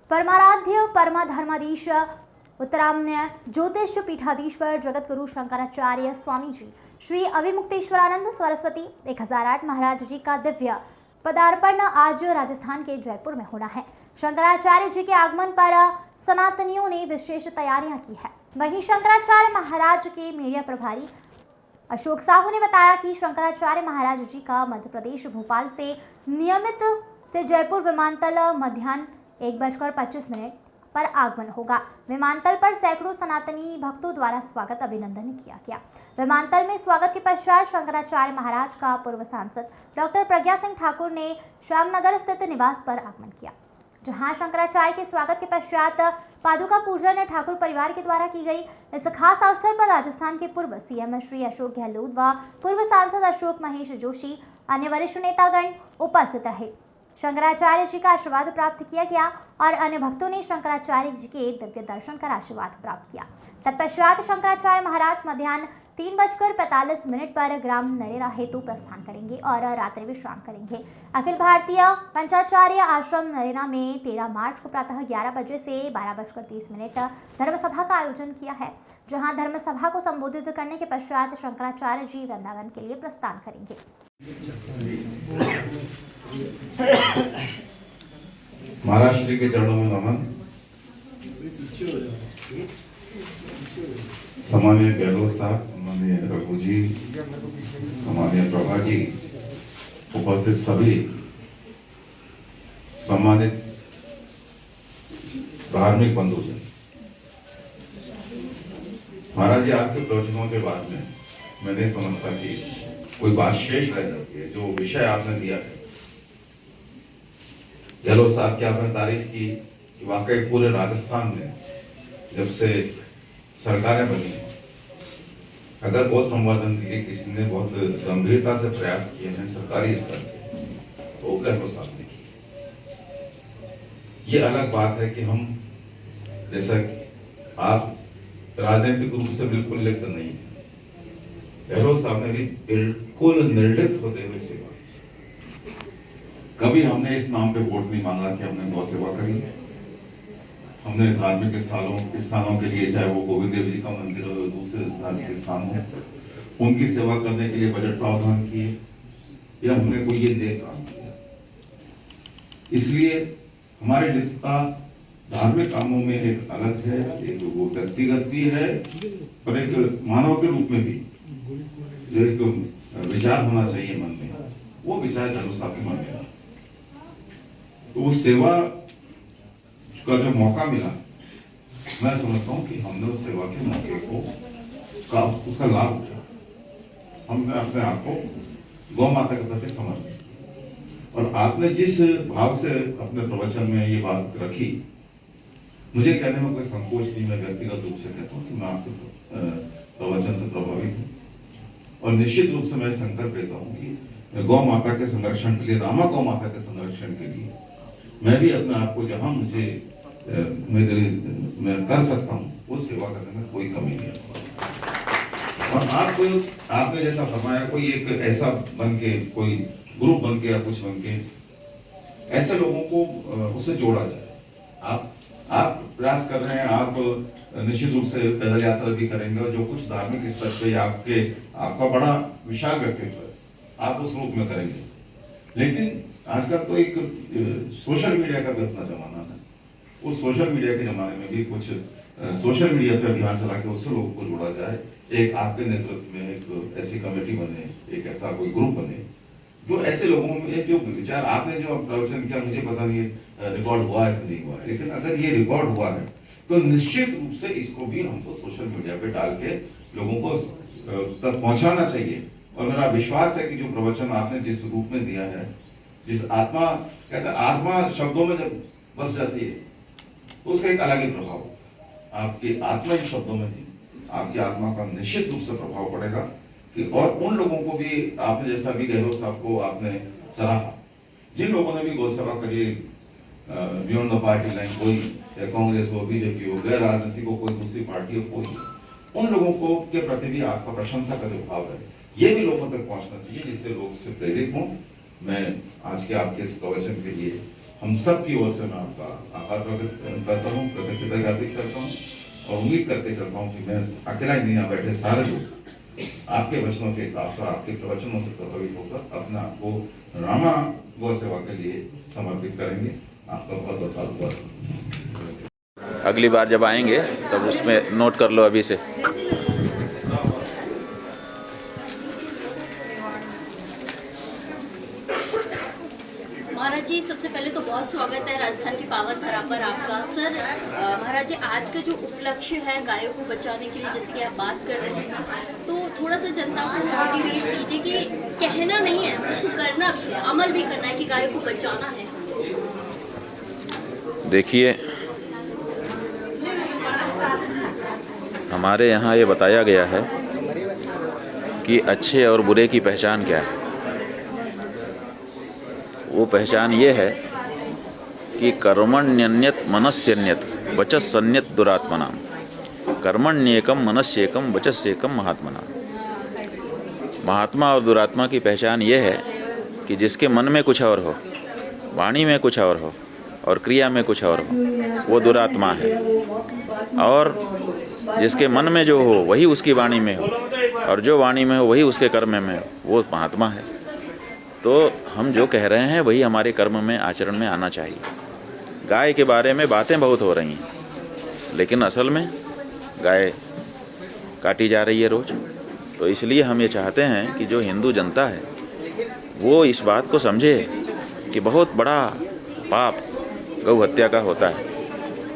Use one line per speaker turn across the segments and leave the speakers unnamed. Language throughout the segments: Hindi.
परमाराध्य परमधर्माधीश उत्तराम्य ज्योतिष पीठाधीश्वर जगतगुरु शंकराचार्य स्वामी जी श्री अविमुक्तेश्वरानंद सरस्वती 1008 महाराज जी का दिव्य पदार्पण आज राजस्थान के जयपुर में होना है। शंकराचार्य जी के आगमन पर सनातनियों ने विशेष तैयारियां की है। वहीं शंकराचार्य महाराज के मीडिया प्रभारी अशोक साहू ने बताया कि शंकराचार्य महाराज जी का मध्य प्रदेश भोपाल से नियमित से जयपुर विमानतल मध्याह्न 1:25 पर आगमन होगा। विमानतल पर सैकड़ों सनातनी भक्तों द्वारा स्वागत अभिनंदन किया गया। विमानतल में स्वागत के पश्चात शंकराचार्य महाराज का पूर्व सांसद डॉक्टर प्रज्ञा सिंह ठाकुर ने श्यामनगर स्थित निवास पर आगमन किया, जहां शंकराचार्य के स्वागत के पश्चात पादुका पूजन ठाकुर परिवार के द्वारा की गई। इस खास अवसर पर राजस्थान के पूर्व सीएम श्री अशोक गहलोत व पूर्व सांसद अशोक महेश जोशी, अन्य वरिष्ठ नेतागण उपस्थित रहे। शंकराचार्य जी का आशीर्वाद प्राप्त किया गया और अन्य भक्तों ने शंकराचार्य जी के दिव्य दर्शन कर आशीर्वाद प्राप्त किया। तत्पश्चात शंकराचार्य महाराज मध्याह्न 3:45 पर ग्राम नरेरा हेतु प्रस्थान करेंगे और रात्रि विश्राम करेंगे। अखिल भारतीय पंचाचार्य आश्रम नरेरा में 13 मार्च को प्रातः 11 बजे से 12:30 धर्मसभा का आयोजन किया है, जहां धर्मसभा को संबोधित करने के पश्चात शंकराचार्य जी वृंदावन के लिए प्रस्थान करेंगे।
महाराज श्री के चरणों में नमन। सामान्य गहलोत साहब, सामान्य रघु जी, सामान्य प्रभा जी, उपस्थित सभी सम्मानित धार्मिक बंधुजन, महाराज जी आपके प्रवचनों के बाद में मैं नहीं समझता कि कोई बात शेष रह जाती है। जो विषय आपने दिया है, गहलोत साहब की आपने तारीफ की कि वाकई पूरे राजस्थान में जब से सरकारें बनी हैं, अगर वो संवर्धन के लिए किसी ने बहुत गंभीरता से प्रयास किए हैं सरकारी स्तर पे, तो गहलोत साहब ने किए। ये अलग बात है कि हम, जैसा आप राजनीतिक रूप से बिल्कुल लिप्त नहीं है, गहलोत साहब ने भी बिल्कुल निर्लिप्त होते हुए सेवा। कभी हमने इस नाम पे वोट नहीं मांगा कि हमने गौ सेवा करी। हमने धार्मिक स्थानों के लिए, चाहे वो गोविंद देव जी का मंदिर हो, दूसरे धार्मिक स्थान हो, उनकी सेवा करने के लिए बजट प्रावधान किए, या हमने कोई ये देख काम किया। इसलिए हमारी लिप्तता धार्मिक कामों में एक अलग है, एक वो व्यक्तिगत भी है, और एक मानव के रूप में भी जो एक विचार होना चाहिए मन में, वो विचार गहलोत साहब के मन में। तो उस सेवा का जो मौका मिला, मैं समझता हूँ कि हमने उस सेवा के मौके को उसका लाभ उठाया। हमने अपने आप को गौ माता के प्रति समर्पित किया, और आपने जिस भाव से अपने प्रवचन में ये बात रखी, मुझे कहने में कोई संकोच नहीं। मैं व्यक्तिगत रूप से कहता हूँ कि मैं आपके प्रवचन से प्रभावित हूँ, और निश्चित रूप से मैं संकल्प लेता हूँ कि गौ माता के संरक्षण के लिए, रामा गौ माता के संरक्षण के लिए मैं भी अपने आप को जहां मुझे मैं कर सकता हूं, वो सेवा करने में कोई कमी नहीं है। और आपने जैसा फरमाया, कोई एक ऐसा बन के, कोई ग्रुप बन के या कुछ बन के ऐसे लोगों को उससे जोड़ा जाए। आप प्रयास कर रहे हैं, आप निश्चित रूप से पैदल यात्रा भी करेंगे, और जो कुछ धार्मिक स्तर पे आपका बड़ा विशाल व्यक्तित्व है, आप उस रूप में करेंगे। लेकिन आजकल तो एक सोशल मीडिया का भी अपना जमाना है। उस सोशल मीडिया के जमाने में भी कुछ सोशल मीडिया पे अभियान चला के उससे लोगों को जोड़ा जाए। एक आपके नेतृत्व में एक ऐसी कमेटी बने, एक ऐसा कोई ग्रुप बने, जो ऐसे लोगों में जो विचार आपने जो प्रवचन किया, मुझे पता नहीं रिकॉर्ड हुआ है कि नहीं हुआ है, लेकिन अगर ये रिकॉर्ड हुआ है तो निश्चित रूप से इसको भी हमको सोशल मीडिया पे डाल के लोगों को तक पहुंचाना चाहिए। और मेरा विश्वास है कि जो प्रवचन आपने जिस रूप में दिया है, जिस आत्मा, कहते हैं आत्मा शब्दों में जब बस जाती है तो उसका एक अलग ही प्रभाव, आपकी आत्मा इन शब्दों में थी, आपकी आत्मा का निश्चित रूप से प्रभाव पड़ेगा। कि और उन लोगों को भी आपने, जैसा भी गहलोत साहब को आपने सराहा, जिन लोगों ने भी गौ सेवा करी बियॉन्ड द पार्टी लाइन, कोई कांग्रेस हो, बीजेपी हो, गैर राजनीतिक हो, कोई दूसरी पार्टी हो, कोई, उन लोगों को के प्रति भी आपका प्रशंसा का जो भाव है, ये भी लोगों तक पहुंचना चाहिए, जिससे लोग इससे प्रेरित हों। मैं आज के आपके इस प्रवचन के लिए हम सब की ओर से मैं आपका आभार प्रकट करता हूँ, कृतज्ञता ज्ञापित करता हूँ और उम्मीद करके चलता हूँ कि मैं अकेला ही नहीं, यहाँ बैठे सारे लोग आपके वचनों के हिसाब से, आपके प्रवचनों से प्रभावित होकर अपना आपको रामा गौ सेवा के लिए समर्पित करेंगे। आपका बहुत बहुत साधुवाद।
अगली बार जब आएंगे तब उसमें नोट कर लो अभी से।
महाराज जी, सबसे पहले तो बहुत स्वागत है राजस्थान की पावन धरा पर आपका। सर महाराज जी, आज का जो उपलक्ष्य है गायों को बचाने के लिए, जैसे कि आप बात कर रहे हैं, तो थोड़ा सा जनता को मोटिवेट कीजिए कि कहना नहीं है, उसको करना भी है, अमल भी करना है कि गायों को बचाना है।
देखिए, हमारे यहाँ ये बताया गया है कि अच्छे और बुरे की पहचान क्या है। वो पहचान ये है कि कर्मण्यन्यत मनस्यन्यत वचस्सन्यत दुरात्मनाम, कर्मण्येकम मनस्येकम वचस्येकम महात्मनाम। महात्मा और दुरात्मा की पहचान ये है कि जिसके मन में कुछ और हो, वाणी में कुछ और हो और क्रिया में कुछ और हो, वो दुरात्मा है। और जिसके मन में जो हो वही उसकी वाणी में हो और जो वाणी में हो वही उसके कर्म में हो, वो महात्मा है। तो हम जो कह रहे हैं वही हमारे कर्म में, आचरण में आना चाहिए। गाय के बारे में बातें बहुत हो रही हैं, लेकिन असल में गाय काटी जा रही है रोज़। तो इसलिए हम ये चाहते हैं कि जो हिंदू जनता है वो इस बात को समझे कि बहुत बड़ा पाप गौ हत्या का होता है,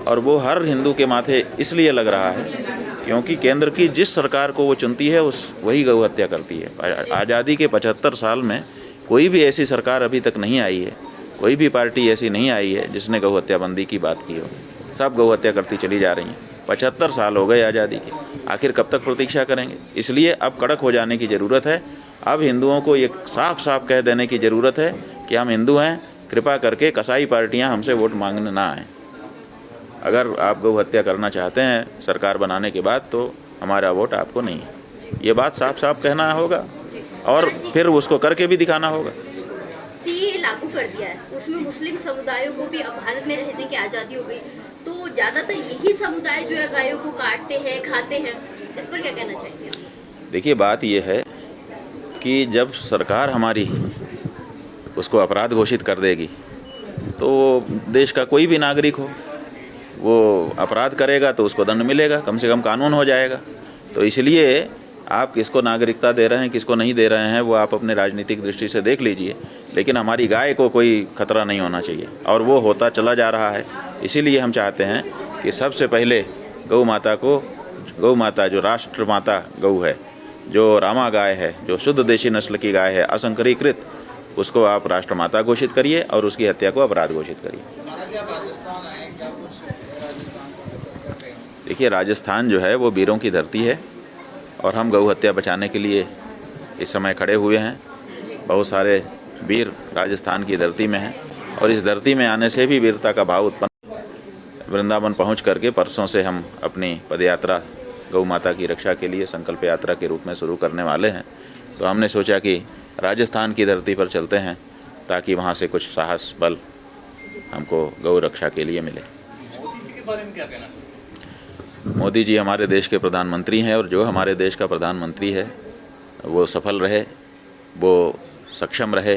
और वो हर हिंदू के माथे इसलिए लग रहा है क्योंकि केंद्र की जिस सरकार को वो चुनती है वही गौ हत्या करती है। आज़ादी के 75 साल में कोई भी ऐसी सरकार अभी तक नहीं आई है, कोई भी पार्टी ऐसी नहीं आई है जिसने गौ हत्या बंदी की बात की हो। सब गौ हत्या करती चली जा रही हैं। 75 साल हो गए आज़ादी के, आखिर कब तक प्रतीक्षा करेंगे? इसलिए अब कड़क हो जाने की ज़रूरत है। अब हिंदुओं को ये साफ साफ कह देने की ज़रूरत है कि हम हिंदू हैं, कृपा करके कसाई पार्टियां हमसे वोट मांगने ना आएँ। अगर आप गौ हत्या करना चाहते हैं सरकार बनाने के बाद, तो हमारा वोट आपको नहीं है। ये बात साफ साफ कहना होगा और फिर उसको करके भी दिखाना होगा।
सीए लागू कर दिया है, उसमें मुस्लिम समुदायों को भी अब भारत में रहने की आज़ादी हो गई, तो ज़्यादातर यही समुदाय जो है गायों को काटते हैं, खाते हैं, इस पर क्या कहना चाहेंगे?
देखिए, बात ये है कि जब सरकार हमारी उसको अपराध घोषित कर देगी तो देश का कोई भी नागरिक हो, वो अपराध करेगा तो उसको दंड मिलेगा, कम से कम कानून हो जाएगा। तो इसलिए आप किसको नागरिकता दे रहे हैं, किसको नहीं दे रहे हैं, वो आप अपने राजनीतिक दृष्टि से देख लीजिए, लेकिन हमारी गाय को कोई खतरा नहीं होना चाहिए, और वो होता चला जा रहा है। इसीलिए हम चाहते हैं कि सबसे पहले गौ माता जो राष्ट्र माता गौ है, जो रामा गाय है, जो शुद्ध देशी नस्ल की गाय है, असंकरीकृत, उसको आप राष्ट्र माता घोषित करिए और उसकी हत्या को अपराध घोषित करिए। देखिए, राजस्थान जो है वो वीरों की धरती है और हम गौ हत्या बचाने के लिए इस समय खड़े हुए हैं। बहुत सारे वीर राजस्थान की धरती में हैं और इस धरती में आने से भी वीरता का भाव उत्पन्न। वृंदावन पहुंच करके परसों से हम अपनी पदयात्रा गौ माता की रक्षा के लिए संकल्प यात्रा के रूप में शुरू करने वाले हैं। तो हमने सोचा कि राजस्थान की धरती पर चलते हैं ताकि वहाँ से कुछ साहस, बल हमको गौ रक्षा के लिए मिले। मोदी जी हमारे देश के प्रधानमंत्री हैं और जो हमारे देश का प्रधानमंत्री है वो सफल रहे, वो सक्षम रहे,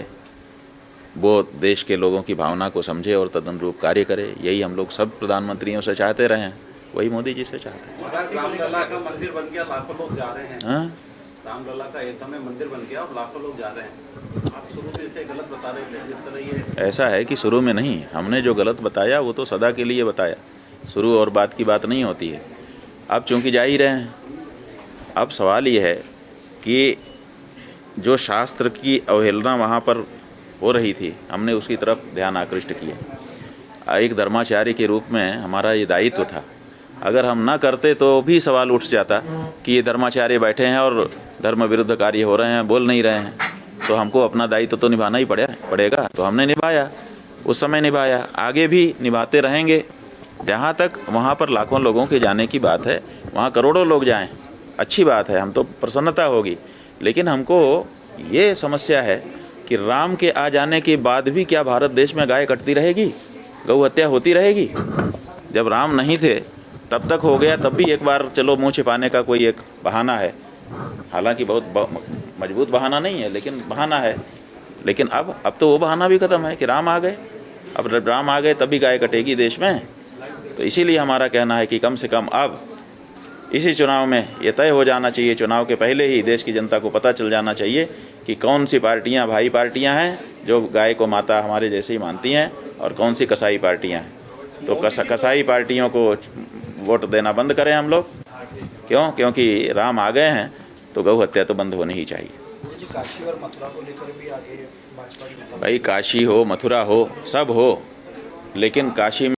वो देश के लोगों की भावना को समझे और तदनुरूप कार्य करे। यही हम लोग सब प्रधानमंत्रियों से चाहते रहे हैं, वही मोदी जी से चाहते हैं।
रामलला का मंदिर बन गया, लाखों लोग जा रहे हैं।
हाँ,
रामलला का अयोध्या में मंदिर बन गया और लाखों लोग जा रहे हैं। आप शुरू में इसे गलत बता रहे थे, जिस तरह ये
ऐसा है कि शुरू में नहीं, हमने जो गलत बताया वो तो सदा के लिए बताया, शुरू और बात की बात नहीं होती है। अब चूँकि जा ही रहे हैं, अब सवाल ये है कि जो शास्त्र की अवहेलना वहाँ पर हो रही थी, हमने उसकी तरफ ध्यान आकृष्ट किया। एक धर्माचार्य के रूप में हमारा ये दायित्व था। अगर हम ना करते तो भी सवाल उठ जाता कि ये धर्माचार्य बैठे हैं और धर्म विरुद्ध कार्य हो रहे हैं, बोल नहीं रहे हैं, तो हमको अपना दायित्व तो निभाना ही पड़ेगा। तो हमने निभाया, उस समय निभाया, आगे भी निभाते रहेंगे। जहाँ तक वहाँ पर लाखों लोगों के जाने की बात है, वहाँ करोड़ों लोग जाएं, अच्छी बात है, हम तो प्रसन्नता होगी। लेकिन हमको ये समस्या है कि राम के आ जाने के बाद भी क्या भारत देश में गाय कटती रहेगी, गौ हत्या होती रहेगी? जब राम नहीं थे तब तक हो गया, तब भी एक बार चलो मुँह छिपाने का कोई एक बहाना है, हालांकि बहुत मजबूत बहाना नहीं है लेकिन बहाना है। लेकिन अब तो वो बहाना भी ख़त्म है कि राम आ गए। अब जब राम आ गए तभी गाय कटेगी देश में। तो इसीलिए हमारा कहना है कि कम से कम अब इसी चुनाव में ये तय हो जाना चाहिए, चुनाव के पहले ही देश की जनता को पता चल जाना चाहिए कि कौन सी पार्टियां भाई पार्टियां हैं जो गाय को माता हमारे जैसे ही मानती हैं और कौन सी कसाई पार्टियां हैं। तो कसाई पार्टियों को वोट देना बंद करें हम लोग। क्योंकि राम आ गए हैं तो गौ हत्या तो बंद होनी ही चाहिए।
काशी और मथुरा को लेकर भी आगे भाजपा की
भाई काशी हो मथुरा हो सब हो, लेकिन काशी